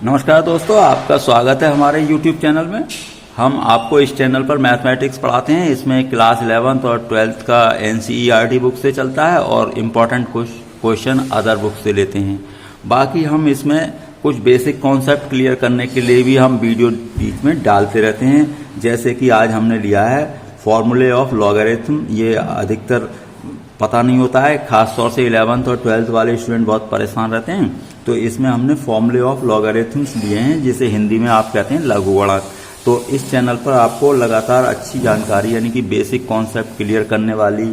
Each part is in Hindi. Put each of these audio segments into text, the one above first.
नमस्कार दोस्तों, आपका स्वागत है हमारे YouTube चैनल में। हम आपको इस चैनल पर मैथमेटिक्स पढ़ाते हैं। इसमें क्लास 11th और 12th का NCERT बुक से चलता है और इम्पोर्टेंट क्वेश्चन अदर बुक से लेते हैं। बाकी हम इसमें कुछ बेसिक कॉन्सेप्ट क्लियर करने के लिए भी हम वीडियो बीच में डालते रहते हैं। जैसे कि आज हमने लिया है फॉर्मूले ऑफ लॉगरिथम। ये अधिकतर पता नहीं होता है, खास तौर से 11th और 12th वाले स्टूडेंट बहुत परेशान रहते हैं। तो इसमें हमने फॉर्मूले ऑफ लॉगरिथम्स लिए हैं, जिसे हिंदी में आप कहते हैं लघुगणक। तो इस चैनल पर आपको लगातार अच्छी जानकारी यानी कि बेसिक कॉन्सेप्ट क्लियर करने वाली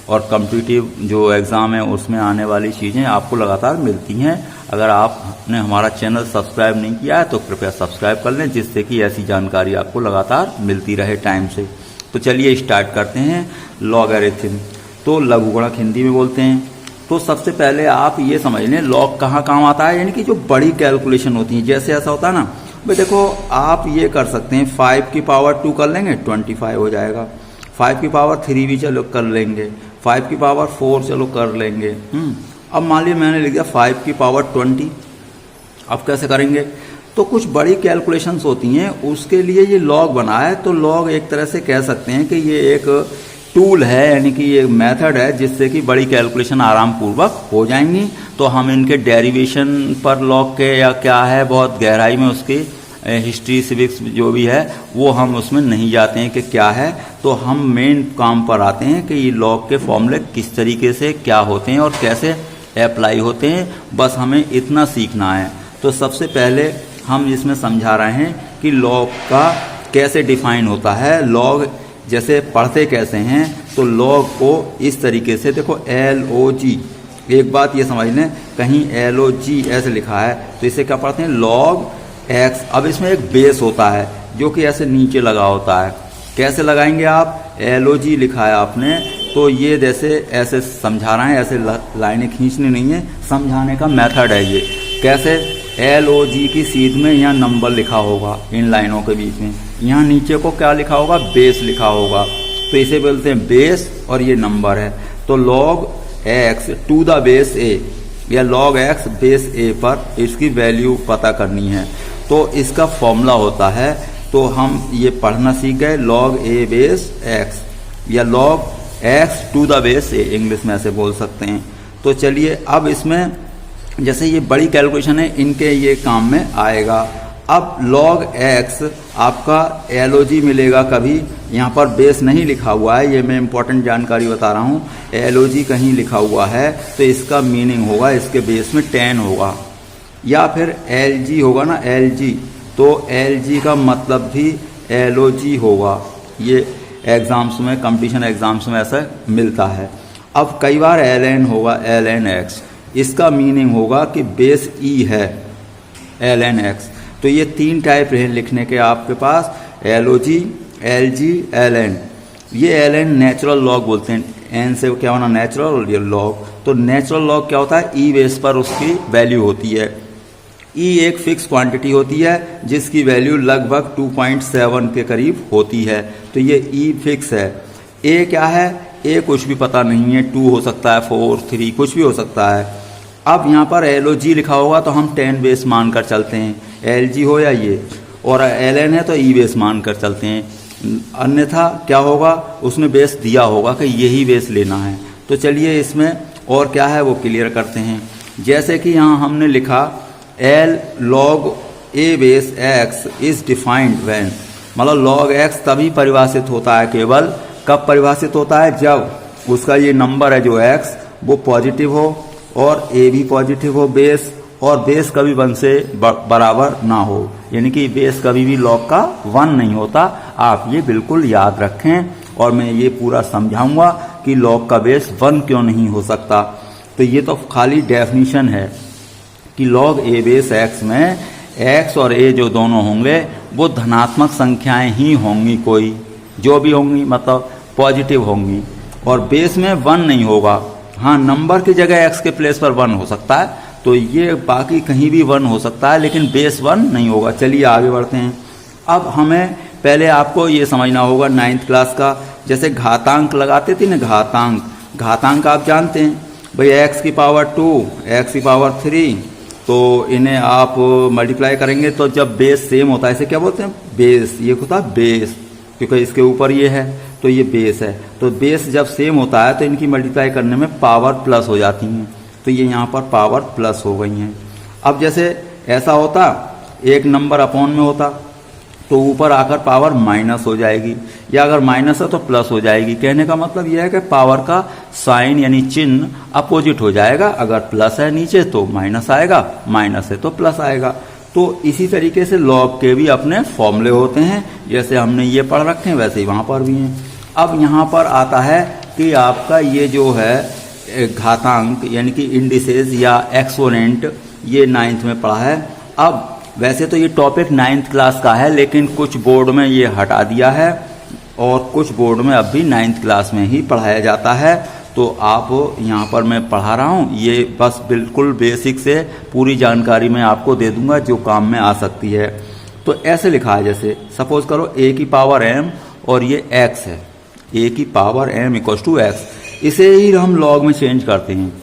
और कॉम्पिटिटिव जो एग्ज़ाम है उसमें आने वाली चीज़ें आपको लगातार मिलती हैं। अगर आपने हमारा चैनल सब्सक्राइब नहीं किया है तो कृपया सब्सक्राइब कर लें, जिससे कि ऐसी जानकारी आपको लगातार मिलती रहे टाइम से। तो चलिए स्टार्ट करते हैं। लॉगरिथम तो लघुगणक हिंदी में बोलते हैं। तो सबसे पहले आप ये समझ लें लॉग कहाँ काम आता है, यानी कि जो बड़ी कैलकुलेशन होती है। जैसे ऐसा होता है ना भाई, देखो आप ये कर सकते हैं 5 की पावर 2 कर लेंगे 25 हो जाएगा। 5 की पावर 3 भी चलो कर लेंगे, 5 की पावर 4 चलो कर लेंगे। अब मान लीजिए मैंने लिख दिया 5 की पावर 20। अब कैसे करेंगे? तो कुछ बड़ी कैलकुलेशंस होती हैं, उसके लिए ये लॉग बना है। तो लॉग एक तरह से कह सकते हैं कि ये एक टूल है, यानी कि ये मेथड है जिससे कि बड़ी कैलकुलेशन आराम पूर्वक हो जाएंगी। तो हम इनके डेरिवेशन पर लॉग के या क्या है बहुत गहराई में उसकी हिस्ट्री सिविक्स जो भी है वो हम उसमें नहीं जाते हैं कि क्या है। तो हम मेन काम पर आते हैं कि ये लॉग के फॉर्मूले किस तरीके से क्या होते हैं और कैसे अप्लाई होते हैं, बस हमें इतना सीखना है। तो सबसे पहले हम इसमें समझा रहे हैं कि लॉग का कैसे डिफाइन होता है। लॉग जैसे पढ़ते कैसे हैं, तो लॉग को इस तरीके से देखो LOG। एक बात ये समझ लें, कहीं LOG ऐसे लिखा है तो इसे क्या पढ़ते हैं लॉग x। अब इसमें एक बेस होता है जो कि ऐसे नीचे लगा होता है। कैसे लगाएंगे आप? LOG लिखा है आपने तो ये जैसे ऐसे समझा रहे हैं, ऐसे लाइनें खींचनी नहीं है, समझाने का मेथड है ये। कैसे? LOG की सीध में यहाँ नंबर लिखा होगा इन लाइनों के बीच में, यहाँ नीचे को क्या लिखा होगा? बेस लिखा होगा। तो इसे बोलते हैं बेस और ये नंबर है। तो log x to the base a या log x बेस a पर इसकी वैल्यू पता करनी है। तो इसका फॉर्मूला होता है, तो हम ये पढ़ना सीख गए log a बेस x या log x to the base a, English में ऐसे बोल सकते हैं। तो चलिए अब इसमें जैसे ये बड़ी कैलकुलेशन है इनके ये काम में आएगा। अब log x आपका LOG मिलेगा कभी, यहाँ पर बेस नहीं लिखा हुआ है, ये मैं इंपॉर्टेंट जानकारी बता रहा हूँ। LOG कहीं लिखा हुआ है तो इसका मीनिंग होगा इसके बेस में 10 होगा, या फिर LG होगा ना LG, तो LG का मतलब भी LOG होगा। ये एग्ज़ाम्स में, कंपटीशन एग्ज़ाम्स में ऐसा मिलता है। अब कई बार LN होगा LNX, इसका मीनिंग होगा कि बेस E है LNX। तो ये 3 टाइप रहे लिखने के आपके पास, LOG, LG, LN। ये LN नेचुरल लॉग बोलते हैं। N से क्या होना? नेचुरल, और ये लॉग। तो नेचुरल लॉग क्या होता है? E बेस पर उसकी वैल्यू होती है। E एक फिक्स क्वांटिटी होती है जिसकी वैल्यू लगभग 2.7 के करीब होती है। तो ये E फिक्स है। A क्या है? A कुछ भी पता नहीं है, 2 हो सकता है, 4, 3 कुछ भी हो सकता है। अब यहाँ पर LOG लिखा होगा तो हम 10 बेस मान कर चलते हैं, LG हो या ये, और LN है तो E बेस मान कर चलते हैं। अन्यथा क्या होगा? उसने बेस दिया होगा कि यही बेस लेना है। तो चलिए इसमें और क्या है वो क्लियर करते हैं। जैसे कि यहाँ हमने लिखा L log A base x is defined when, मतलब log x तभी परिभाषित होता है, केवल कब परिभाषित होता है? जब उसका ये नंबर है जो x वो पॉजिटिव हो और a भी पॉजिटिव हो बेस, और बेस कभी 1 से बराबर ना हो, यानी कि बेस कभी भी log का 1 नहीं होता। आप ये बिल्कुल याद रखें और मैं ये पूरा समझाऊंगा कि log का बेस 1 क्यों नहीं हो सकता। तो ये तो खाली डेफिनेशन है कि log a बेस x में x और a जो दोनों होंगे वो धनात्मक संख्याएं ही होंगी, कोई जो भी होंगी मतलब पॉजिटिव होंगी, और बेस में 1 नहीं होगा। हाँ, नंबर की जगह x के प्लेस पर 1 हो सकता है, तो ये बाकी कहीं भी 1 हो सकता है, लेकिन बेस 1 नहीं होगा। चलिए आगे बढ़ते हैं। अब हमें पहले आपको ये समझना होगा 9th क्लास का, जैसे घातांक लगाते थे ना, घातांक आप जानते हैं भाई, x की पावर 2, x की पावर 3 तो इन्हें आप मल्टीप्लाई करेंगे तो जब बेस सेम होता है, इसे क्या बोलते हैं, बेस, ये होता है बेस, क्योंकि इसके ऊपर ये है तो ये बेस है। तो बेस जब सेम होता है तो इनकी मल्टीप्लाई करने में पावर प्लस हो जाती हैं, तो ये यहाँ पर पावर प्लस हो गई हैं। अब जैसे ऐसा होता, एक नंबर अपॉन में होता तो ऊपर आकर पावर माइनस हो जाएगी, या अगर माइनस है तो प्लस हो जाएगी। कहने का मतलब यह है कि पावर का साइन यानी चिन्ह अपोजिट हो जाएगा, अगर प्लस है नीचे तो माइनस आएगा, माइनस है तो प्लस आएगा। तो इसी तरीके से लॉग के भी अपने फॉर्मूले होते हैं, जैसे हमने ये पढ़ रखे हैं वैसे ही वहाँ पर भी हैं। अब यहाँ पर आता है कि आपका ये जो है घातांक यानी कि इंडिसेस या एक्सपोनेंट, ये 9th में पढ़ा है। अब वैसे तो ये टॉपिक 9th क्लास का है, लेकिन कुछ बोर्ड में ये हटा दिया है और कुछ बोर्ड में अब भी 9th क्लास में ही पढ़ाया जाता है। तो आप यहाँ पर मैं पढ़ा रहा हूँ, ये बस बिल्कुल बेसिक से पूरी जानकारी मैं आपको दे दूंगा जो काम में आ सकती है। तो ऐसे लिखा है, जैसे सपोज करो a की पावर m और ये x है, a की power m equal to x, इसे ही हम लॉग में चेंज करते हैं।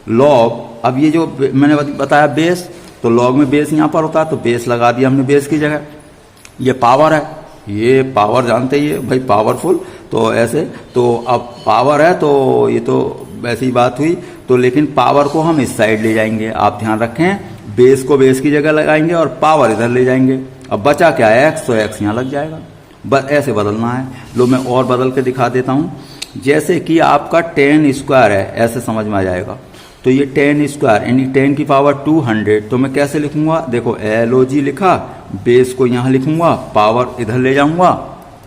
लॉग, अब ये जो मैंने बताया बेस, तो लॉग में बेस यहाँ पर होता है तो बेस लगा दिया हमने बेस की जगह। ये पावर है, ये पावर जानते ही है भाई, पावरफुल, तो ऐसे, तो अब पावर है तो ये तो वैसी बात हुई। तो लेकिन पावर को हम इस साइड ले जाएंगे, आप ध्यान रखें, बेस को बेस की जगह लगाएंगे और पावर इधर ले जाएंगे। अब बचा क्या है x, तो x यहाँ लग जाएगा, बस ऐसे बदलना है। लो मैं और बदल के दिखा देता हूँ। जैसे कि आपका 10 स्क्वायर है, ऐसे समझ में आ जाएगा। तो ये 10 स्क्वायर यानी 10 की पावर 200, तो मैं कैसे लिखूंगा, देखो LOG लिखा, बेस को यहाँ लिखूंगा, पावर इधर ले जाऊंगा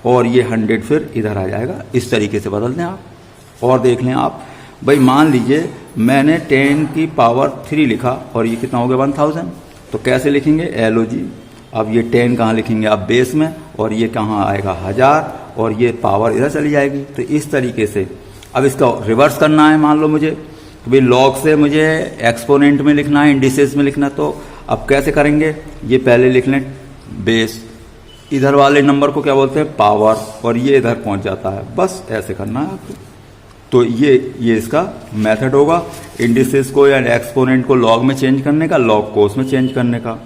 और ये 100 फिर इधर आ जाएगा। इस तरीके से बदल दें आप। और देख लें आप भाई, मान लीजिए मैंने 10 की पावर 3 लिखा और ये कितना हो गया 1000, तो कैसे लिखेंगे LOG। अब ये 10 कहाँ लिखेंगे आप बेस में, और ये कहाँ आएगा 1000, और ये पावर इधर चली जाएगी। तो इस तरीके से अब इसका रिवर्स करना है, मान लो मुझे तो भाई लॉग से मुझे एक्सपोनेंट में लिखना है, इंडिसेस में लिखना है। तो अब कैसे करेंगे, ये पहले लिख लें बेस, इधर वाले नंबर को क्या बोलते हैं पावर, और ये इधर पहुंच जाता है, बस ऐसे करना है आपको। तो ये इसका मेथड होगा, इंडिसेस को या एक्सपोनेंट को लॉग में चेंज करने का, लॉग को उसमें चेंज करने का।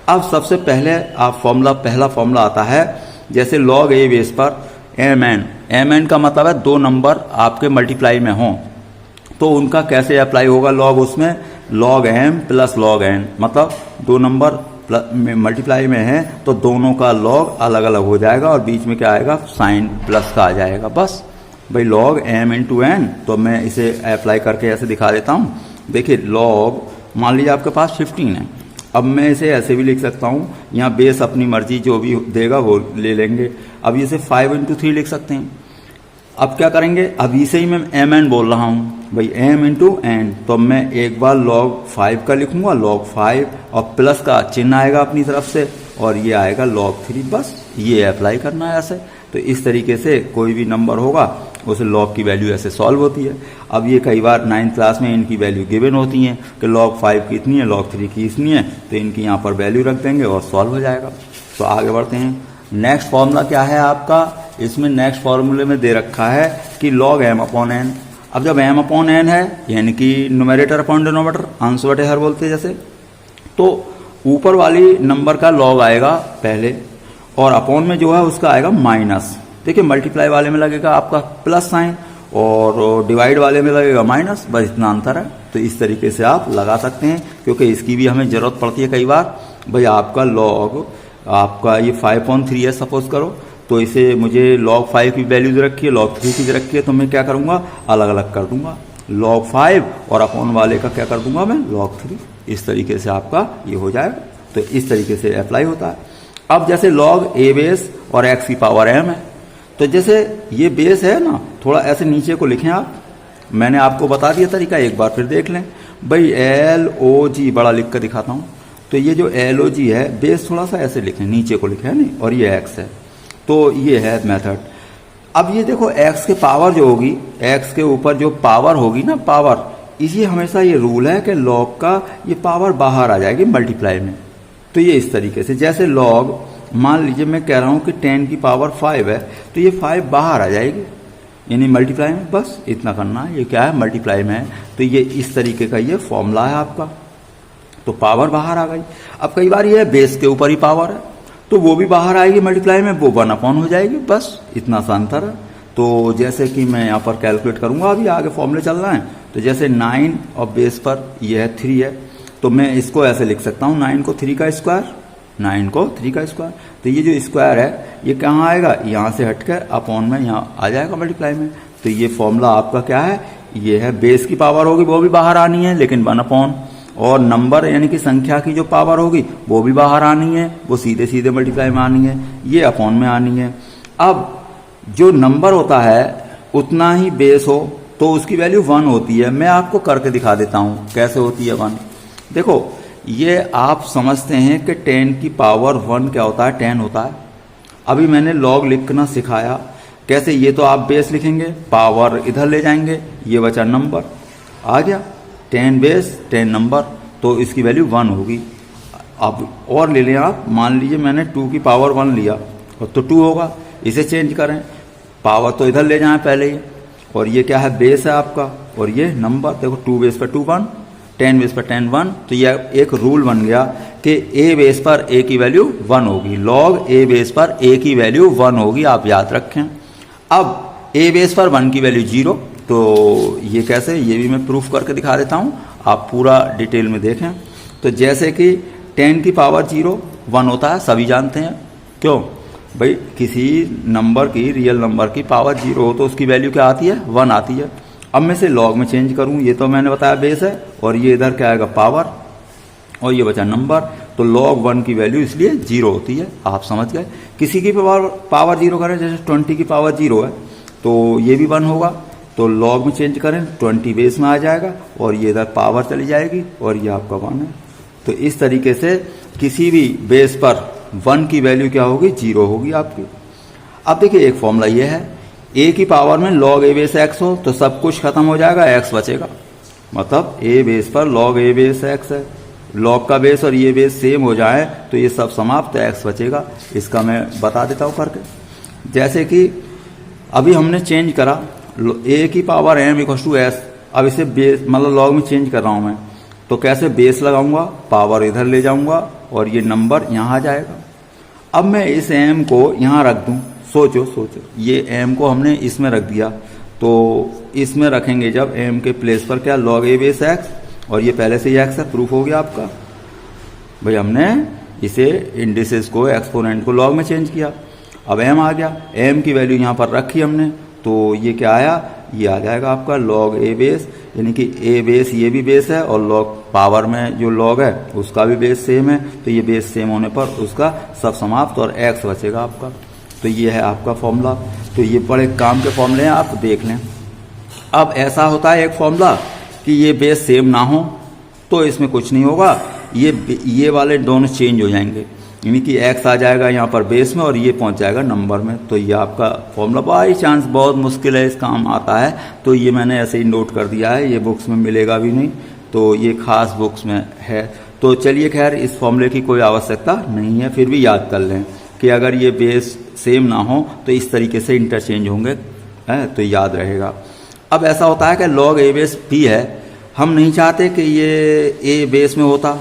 अब सबसे पहले आप पहला फॉर्मूला आता है, जैसे लॉग ए बेस पर mn का मतलब है दो नंबर आपके मल्टीप्लाई में हों, तो उनका कैसे अप्लाई होगा लॉग, उसमें log m plus log n, मतलब दो नंबर मल्टीप्लाई में है तो दोनों का लॉग अलग अलग हो जाएगा और बीच में क्या आएगा, साइन प्लस का आ जाएगा। बस भाई log m इंटू n, तो मैं इसे अप्लाई करके ऐसे दिखा देता हूँ। देखिए log, मान लीजिए आपके पास 15 है, अब मैं इसे ऐसे भी लिख सकता हूँ, यहाँ बेस अपनी मर्जी जो भी देगा वो ले लेंगे। अब इसे 5 इंटू 3 लिख सकते हैं। अब क्या करेंगे, अभी से ही मैं mn बोल रहा हूँ भाई, m इंटू n, तो मैं एक बार log 5 का लिखूंगा, log 5 और प्लस का चिन्ह आएगा अपनी तरफ से, और ये आएगा log 3, बस ये अप्लाई करना है ऐसे। तो इस तरीके से कोई भी नंबर होगा उसे log की वैल्यू ऐसे सॉल्व होती है। अब ये कई बार 9th क्लास में इनकी वैल्यू गिवन होती हैं कि log 5 की इतनी है, log 3 की इतनी है, तो इनकी यहाँ पर वैल्यू रख देंगे और सॉल्व हो जाएगा। तो आगे बढ़ते हैं। नेक्स्ट फॉर्मूला क्या है आपका, इसमें नेक्स्ट फॉर्मूले में दे रखा है कि log m अपॉन n। अब जब m अपॉन n है यानी कि न्यूमरेटर अपॉन डिनोमिनेटर, अंश बटे हर बोलते हैं जैसे, तो ऊपर वाली नंबर का log आएगा पहले और अपॉन में जो है उसका आएगा माइनस। देखिए मल्टीप्लाई वाले में लगेगा आपका प्लस साइन और डिवाइड वाले में लगेगा माइनस, बस इतना अंतर है। तो इस तरीके से आप लगा सकते हैं, क्योंकि इसकी भी हमें ज़रूरत पड़ती है कई बार। भाई आपका log, आपका ये 5/3 है सपोज करो, तो इसे मुझे log 5 की वैल्यू दे रखी है, log 3 की दे रखी है, तो मैं क्या करूँगा, अलग अलग कर दूंगा। log 5 और अपॉन वाले का क्या कर दूंगा मैं, log 3। इस तरीके से आपका ये हो जाएगा। तो इस तरीके से अप्लाई होता है। अब जैसे log a बेस और x की पावर m है, तो जैसे ये बेस है ना, थोड़ा ऐसे नीचे को लिखें आप, मैंने आपको बता दिया तरीका, एक बार फिर देख लें। भाई LOG बड़ा लिख कर दिखाता हूँ। तो ये जो LOG है, बेस थोड़ा सा ऐसे लिखें, नीचे को लिखें नहीं, और ये x है, तो ये है मेथड। अब ये देखो x के पावर जो होगी, x के ऊपर जो पावर होगी ना, पावर, इसी हमेशा ये रूल है कि log का ये पावर बाहर आ जाएगी मल्टीप्लाई में। तो ये इस तरीके से, जैसे log, मान लीजिए मैं कह रहा हूँ कि 10 की पावर 5 है, तो ये 5 बाहर आ जाएगी यानी मल्टीप्लाई में, बस इतना करना है। ये क्या है, मल्टीप्लाई में है। तो ये इस तरीके का ये फॉर्मूला है आपका। तो पावर बाहर आ गई। अब कई बार ये बेस के ऊपर ही पावर है तो वो भी बाहर आएगी मल्टीप्लाई में, वो 1 हो जाएगी, बस इतना सा अंतर है। तो जैसे कि मैं यहाँ पर कैलकुलेट करूंगा, अभी आगे फॉर्मूले चल रहे हैं, तो जैसे 9 और बेस पर यह 3 है तो मैं इसको ऐसे लिख सकता हूँ 9 को 3 का स्क्वायर, 9 को 3 का स्क्वायर। तो ये जो स्क्वायर है ये कहाँ आएगा, यहाँ से हटकर अपॉन में यहाँ आ जाएगा मल्टीप्लाई में। तो ये फॉर्मूला आपका क्या है, ये है बेस की पावर होगी वो भी बाहर आनी है लेकिन 1 और नंबर यानी कि संख्या की जो पावर होगी वो भी बाहर आनी है, वो सीधे सीधे मल्टीप्लाई में आनी है, ये अपॉन में आनी है। अब जो नंबर होता है उतना ही बेस हो तो उसकी वैल्यू 1 होती है। मैं आपको करके दिखा देता हूं कैसे होती है 1। देखो ये आप समझते हैं कि 10 की पावर 1 क्या होता है, 10 होता है। अभी मैंने लॉग लिखना सिखाया कैसे, ये तो आप बेस लिखेंगे, पावर इधर ले जाएंगे, ये बचा नंबर, आ गया 10 बेस 10 नंबर, तो इसकी वैल्यू 1 होगी। अब और ले लें आप, मान लीजिए मैंने 2 की पावर 1 लिया तो 2 होगा, इसे चेंज करें, पावर तो इधर ले जाएं पहले ही, और ये क्या है बेस है आपका, और ये नंबर, देखो 2 बेस पर 2 1, 10 बेस पर 10 1। तो यह एक रूल बन गया कि a बेस पर a की वैल्यू 1 होगी, लॉग a बेस पर a की वैल्यू 1 होगी, आप याद रखें। अब a बेस पर 1 की वैल्यू 0, तो ये कैसे, ये भी मैं प्रूफ करके दिखा देता हूं, आप पूरा डिटेल में देखें। तो जैसे कि 10 की पावर 0 1 होता है, सभी जानते हैं, क्यों भाई, किसी नंबर की, रियल नंबर की पावर 0 हो तो उसकी वैल्यू क्या आती है, 1 आती है। अब मैं इसे लॉग में चेंज करूं, ये तो मैंने बताया बेस है, और ये इधर क्या आएगा पावर, और ये बचा नंबर, तो लॉग 1 की वैल्यू इसलिए 0 होती है, आप समझ गए। किसी की पावर 0 करें, जैसे 20 की पावर 0 है तो ये भी 1 होगा, तो लॉग में चेंज करें 20 बेस में आ जाएगा, और ये इधर पावर चली जाएगी, और ये आपका 1 है। तो इस तरीके से किसी भी बेस पर 1 की वैल्यू क्या होगी, 0 होगी आपकी। अब देखिए एक फॉर्मूला ये है, a की पावर में log a बेस x हो तो सब कुछ खत्म हो जाएगा, x बचेगा, मतलब a बेस पर log a बेस x है, log का बेस और ये बेस सेम हो जाए तो ये सब समाप्त, x बचेगा। इसका मैं बता देता हूँ करके, जैसे कि अभी हमने चेंज करा a की power m equal to s, अब इसे बेस मतलब log में चेंज कर रहा हूँ मैं, तो कैसे बेस लगाऊंगा, पावर इधर ले जाऊंगा और ये नंबर यहाँ आ जाएगा। अब मैं इस m को यहाँ रख दूं, सोचो ये m को हमने इसमें रख दिया, तो इसमें रखेंगे जब m के प्लेस पर क्या, log a बेस x, और ये पहले से ही x है, प्रूफ हो गया आपका भाई, हमने इसे इंडिसेस को, एक्सपोनेंट को log में चेंज किया। अब m आ गया, m की वैल्यू यहाँ पर रखी हमने, तो ये क्या आया, ये आ जाएगा आपका log a बेस, यानी कि a बेस ये भी बेस है, और log पावर में जो log है उसका भी बेस सेम है, तो ये बेस सेम होने पर उसका सब समाप्त और x बचेगा आपका। तो ये है आपका फॉर्मूला। तो ये बड़े काम के फॉर्मूले हैं, आप देख लें। अब ऐसा होता है एक फॉर्मूला कि ये बेस सेम ना हो तो इसमें कुछ नहीं होगा, ये वाले दोनों चेंज हो जाएंगे, यानी कि x आ जाएगा यहाँ पर बेस में और ये पहुँच जाएगा नंबर में। तो ये आपका फॉर्मूला बाई चांस बहुत मुश्किल है, इस काम आता है, तो ये मैंने ऐसे ही नोट कर दिया है, ये बुक्स में मिलेगा भी नहीं, तो ये खास बुक्स में है। तो चलिए खैर, इस फॉर्मूले की कोई आवश्यकता नहीं है, फिर भी याद कर लें कि अगर ये बेस सेम ना हो तो इस तरीके से इंटरचेंज होंगे, तो याद रहेगा। अब ऐसा होता है कि log a बेस b है, हम नहीं चाहते कि ये a बेस में होता,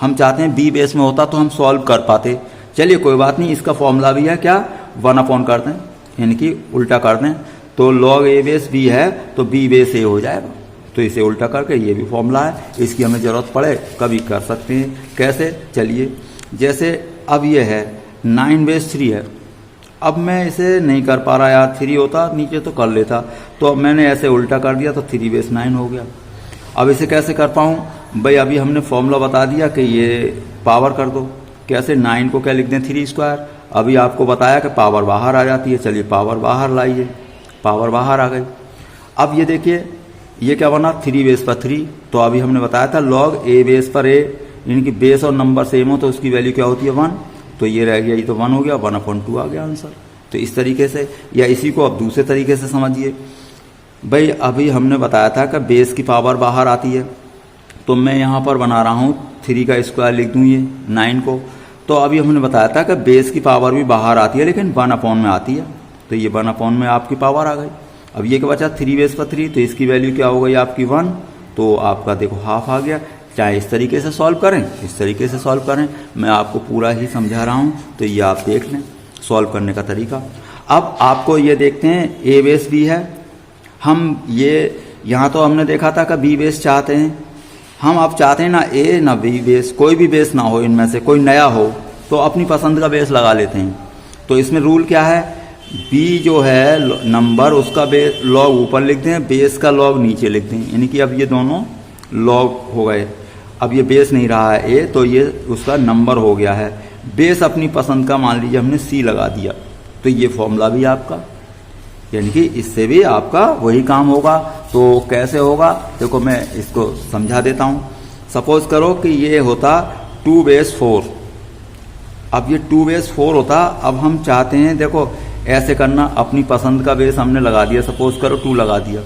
हम चाहते हैं b बेस में होता तो हम सॉल्व कर पाते। चलिए कोई बात नहीं, इसका फॉर्मूला भी है क्या, 1 कर दें, यानी कि उल्टा कर दें, तो log a बेस b है तो b बेस a हो जाएगा, तो इसे उल्टा करके ये भी फॉर्मूला है, इसकी हमें ज़रूरत पड़े कभी कर सकते हैं। कैसे, चलिए जैसे अब ये है 9 बेस 3 है, अब मैं इसे नहीं कर पा रहा यार, 3 होता नीचे तो कर लेता, तो अब मैंने ऐसे उल्टा कर दिया तो 3 बेस 9 हो गया। अब इसे कैसे कर पाऊँ भाई, अभी हमने फॉर्मूला बता दिया कि ये पावर कर दो, कैसे 9 को क्या लिख दें 3 स्क्वायर, अभी आपको बताया कि पावर बाहर आ जाती है, चलिए पावर बाहर लाइए, पावर बाहर आ गई। अब ये देखिए ये क्या बना, 3 बेस पर 3, तो अभी हमने बताया था log a बेस पर a, यानी कि बेस और नंबर सेम हो तो उसकी वैल्यू क्या होती है 1, तो ये रह गया, ये तो 1 हो गया, 1/2 आ गया आंसर। तो इस तरीके से, या इसी को अब दूसरे तरीके से समझिए भाई, अभी हमने बताया था कि बेस की पावर बाहर आती है, तो मैं यहाँ पर बना रहा हूँ 3 का स्क्वायर लिख दूँ ये 9 को, तो अभी हमने बताया था कि बेस की पावर भी बाहर आती है लेकिन 1/, में आती है, तो ये 1/, में आपकी पावर आ गई। अब ये क्या बचा 3 बेस पर 3, तो इसकी वैल्यू क्या हो गई आपकी 1, तो आपका देखो हाफ आ गया, चाहे इस तरीके से सॉल्व करें, इस तरीके से सॉल्व करें, मैं आपको पूरा ही समझा रहा हूँ, तो ये आप देख लें सॉल्व करने का तरीका। अब आपको ये देखते हैं ए बेस बी है, हम ये यहाँ तो हमने देखा था कि बी बेस चाहते हैं, हम अब चाहते हैं ना ए ना बी बेस, कोई भी बेस ना हो, इनमें से कोई नया हो, तो अपनी पसंद का बेस लगा लेते हैं। तो इसमें रूल क्या है, बी जो है नंबर उसका बेस लॉग ऊपर लिख दें, बेस का लॉग नीचे लिख दें, यानी कि अब ये दोनों लॉग हो गए। अब ये बेस नहीं रहा है ए, तो ये उसका नंबर हो गया है। बेस अपनी पसंद का मान लीजिए हमने सी लगा दिया, तो ये फॉर्मूला भी आपका, यानी कि इससे भी आपका वही काम होगा। तो कैसे होगा, देखो मैं इसको समझा देता हूँ। सपोज करो कि ये होता 2 बेस 4, अब ये 2 बेस 4 होता, अब हम चाहते हैं देखो ऐसे करना, अपनी पसंद का बेस हमने लगा दिया, सपोज करो 2 लगा दिया,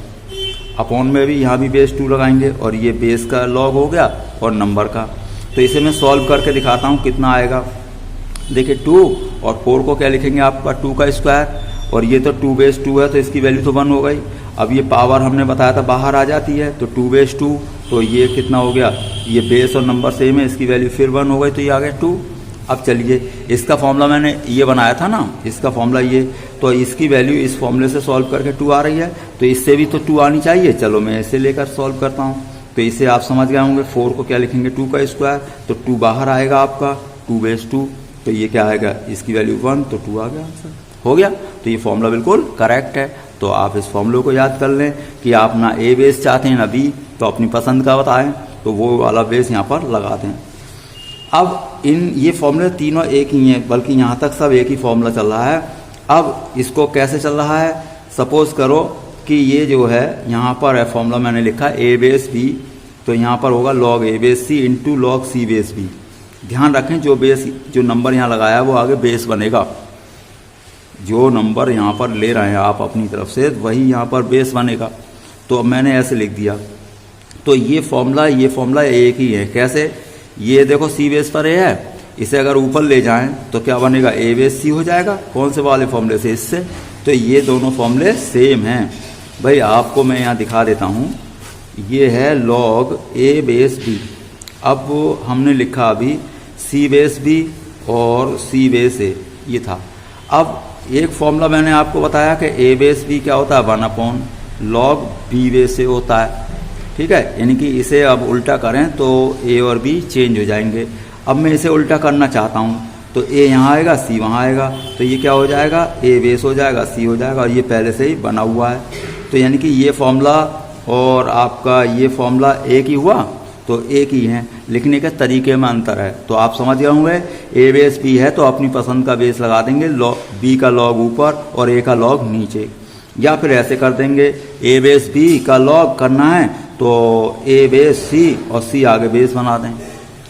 अपॉन में भी यहाँ भी बेस 2 लगाएंगे, और ये बेस का लॉग हो गया और नंबर का। तो इसे मैं सॉल्व करके दिखाता हूँ कितना आएगा। देखिए 2 और 4 को क्या लिखेंगे, आपका 2 का स्क्वायर, और ये तो 2 बेस 2 है, तो इसकी वैल्यू तो 1 हो गई। अब ये पावर हमने बताया था बाहर आ जाती है, तो 2 बेस 2, तो ये कितना हो गया, ये बेस और नंबर सेम है, इसकी वैल्यू फिर 1 हो गई, तो ये आ गया 2। अब चलिए इसका फॉर्मूला मैंने ये बनाया था ना, इसका फॉर्मूला ये, तो इसकी वैल्यू इस फॉर्मूले से सॉल्व करके 2 आ रही है, तो इससे भी तो 2 आनी चाहिए। चलो मैं इसे लेकर सॉल्व करता हूँ। तो इसे आप समझ गए होंगे, 4 को क्या लिखेंगे 2 का स्क्वायर, तो 2 बाहर आएगा आपका 2 बेस 2, तो ये क्या आएगा, इसकी वैल्यू 1, तो 2 आ गया आंसर, हो गया। तो ये फॉर्मूला बिल्कुल करेक्ट है। तो आप इस फॉर्मूले को याद कर लें कि आप ना ए बेस चाहते हैं ना बी, तो अपनी पसंद का बताएं, तो वो वाला बेस यहाँ पर लगा दें। अब ये फॉर्मूले तीनों एक ही हैं, बल्कि यहाँ तक सब एक ही फॉर्मूला चल रहा है। अब इसको कैसे चल रहा है, सपोज करो कि ये जो है यहाँ पर है फॉर्मूला मैंने लिखा ए बेस बी, तो यहाँ पर होगा लॉग ए base C into log c base B. ध्यान रखें जो नंबर यहाँ लगाया है वो आगे बेस बनेगा, जो नंबर यहाँ पर ले रहे हैं आप अपनी तरफ से वही यहाँ पर बेस बनेगा। तो अब मैंने ऐसे लिख दिया, तो ये फॉर्मूला एक ही है। कैसे, ये देखो सी बेस पर ए है, इसे अगर ऊपर ले जाएं तो क्या बनेगा, ए बेस सी हो जाएगा। कौन से वाले फॉर्मूले से, इससे। तो ये दोनों फॉर्मूले सेम हैं भाई। आपको मैं यहाँ दिखा देता हूँ, ये है लॉग ए बेस बी। अब हमने लिखा अभी सी बेस बी और सी बेस ए, ये था। अब एक फॉर्मूला मैंने आपको बताया कि ए बेस बी क्या होता है, 1 लॉग बी बेस ए होता है, ठीक है। यानी कि इसे अब उल्टा करें तो ए और बी चेंज हो जाएंगे। अब मैं इसे उल्टा करना चाहता हूँ, तो ए यहाँ आएगा सी वहाँ आएगा, तो ये क्या हो जाएगा, ए बेस हो जाएगा सी हो जाएगा, और ये पहले से ही बना हुआ है। तो यानी कि ये फॉर्मूला और आपका ये फॉर्मूला एक ही हुआ, तो एक ही है, लिखने के तरीके में अंतर है। तो आप समझ गए होंगे, ए बेस बी है तो अपनी पसंद का बेस लगा देंगे, बी का लॉग ऊपर और ए का लॉग नीचे, या फिर ऐसे कर देंगे ए बेस बी का लॉग करना है तो ए बेस सी और सी आगे बेस बना दें,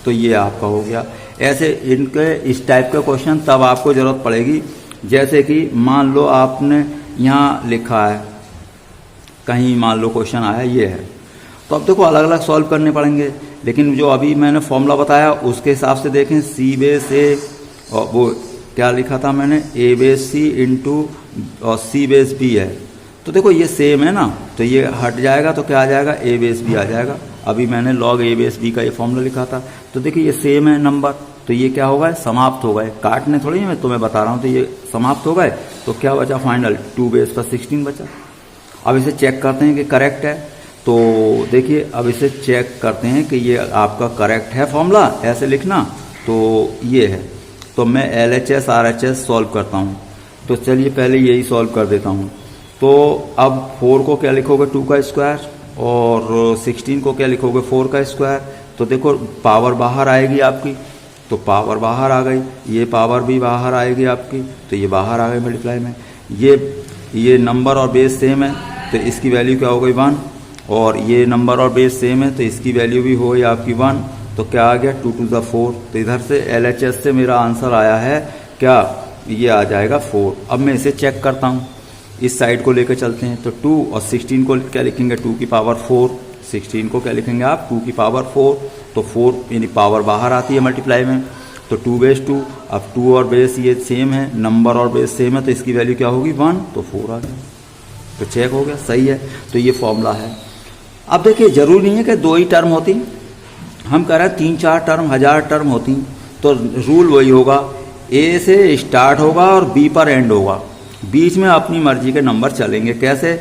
तो ये आपका हो गया। ऐसे इनके इस टाइप के क्वेश्चन तब आपको ज़रूरत पड़ेगी, जैसे कि मान लो आपने यहाँ लिखा है, कहीं मान लो क्वेश्चन आया ये है, तो अब देखो अलग अलग सॉल्व करने पड़ेंगे। लेकिन जो अभी मैंने फॉर्मूला बताया उसके हिसाब से देखें, सी बेस ए, और वो क्या लिखा था मैंने, ए बेस सी इंटू और सी बेस बी है, तो देखो ये सेम है ना, तो ये हट जाएगा तो क्या आ जाएगा, ए बेस बी आ जाएगा। अभी मैंने लॉग ए बेस बी का ये फॉर्मूला लिखा था, तो देखिए ये सेम है नंबर, तो ये क्या होगा, समाप्त हो गए, काटने थोड़ी मैं तुम्हें बता रहा हूँ, तो ये समाप्त हो गए। तो क्या बचा फाइनल, 2 बेस पर 16 बचा। अब इसे चेक करते हैं कि करेक्ट है, तो देखिए अब इसे चेक करते हैं कि ये आपका करेक्ट है फॉर्मूला, ऐसे लिखना, तो ये है। तो मैं LHS RHS सॉल्व करता हूँ, तो चलिए पहले यही सॉल्व कर देता हूँ। तो अब 4 को क्या लिखोगे, 2 का स्क्वायर, और 16 को क्या लिखोगे, 4 का स्क्वायर। तो देखो पावर बाहर आएगी आपकी, तो पावर बाहर आ गई, ये पावर भी बाहर आएगी आपकी, तो ये बाहर आ गई मल्टीप्लाई में। ये नंबर और बेस सेम है, तो इसकी वैल्यू क्या हो गई 1, और ये नंबर और बेस सेम है, तो इसकी वैल्यू भी हो गई आपकी 1, तो क्या आ गया 2 to the 4। तो इधर से LHS से मेरा आंसर आया है क्या, ये आ जाएगा 4। अब मैं इसे चेक करता हूँ, इस साइड को लेकर चलते हैं, तो 2 और 16 को क्या लिखेंगे, 2 की पावर 4, 16 को क्या लिखेंगे आप, 2 की पावर 4, तो 4 यानी पावर बाहर आती है मल्टीप्लाई में, तो 2 बेस 2। अब 2 और बेस ये सेम है, नंबर और बेस सेम है, तो इसकी वैल्यू क्या होगी 1, तो 4 आ गया, तो चेक हो गया, सही है। तो ये फॉर्मूला है। अब देखिए जरूरी नहीं है कि 2 ही टर्म होती, हम कह रहे हैं 3-4 टर्म 1000 टर्म होती, तो रूल वही होगा, ए से स्टार्ट होगा और बी पर एंड होगा, बीच में अपनी मर्जी के नंबर चलेंगे। कैसे?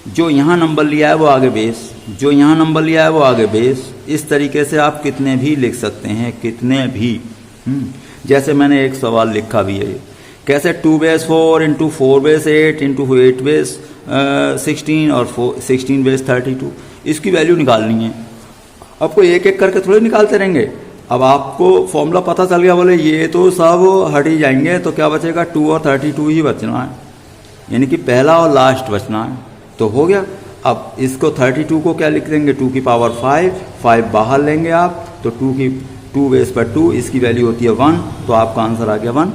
जो यहाँ नंबर लिया है वो आगे बेस, जो यहाँ नंबर लिया है वो आगे बेस। इस तरीके से आप कितने भी लिख सकते हैं, कितने भी। जैसे मैंने एक सवाल लिखा भी है, कैसे 2 base 4 into 4 base 8 into 8 base 16 और 16 बेस 32, इसकी वैल्यू निकालनी है। आपको एक एक करके थोड़े निकालते रहेंगे। अब आपको फॉर्मूला पता चल गया, बोले ये तो सब हट ही जाएंगे, तो क्या बचेगा? 2 और 32 ही बचना है, यानी कि पहला और लास्ट बचना है, तो हो गया। अब इसको 32 को क्या लिख देंगे? 2 की पावर 5 बाहर लेंगे आप, तो 2 बेस पर 2, इसकी वैल्यू होती है 1, तो आपका आंसर आ गया 1।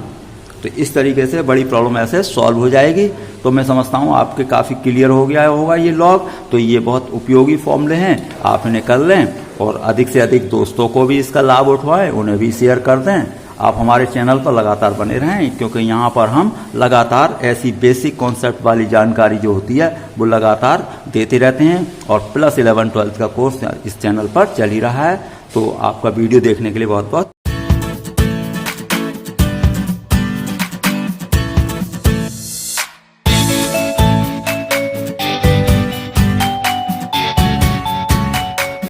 तो इस तरीके से बड़ी प्रॉब्लम ऐसे सॉल्व हो जाएगी। तो मैं समझता हूँ आपके काफ़ी क्लियर हो गया होगा ये लॉग। तो ये बहुत उपयोगी फॉर्मूले हैं, आप इन्हें कर लें और अधिक से अधिक दोस्तों को भी इसका लाभ उठवाएं, उन्हें भी शेयर कर दें। आप हमारे चैनल पर लगातार बने रहें, क्योंकि यहाँ पर हम लगातार ऐसी बेसिक कॉन्सेप्ट वाली जानकारी जो होती है वो लगातार देते रहते हैं। और +11 12th का कोर्स इस चैनल पर चल ही रहा है। तो आपका वीडियो देखने के लिए बहुत बहुत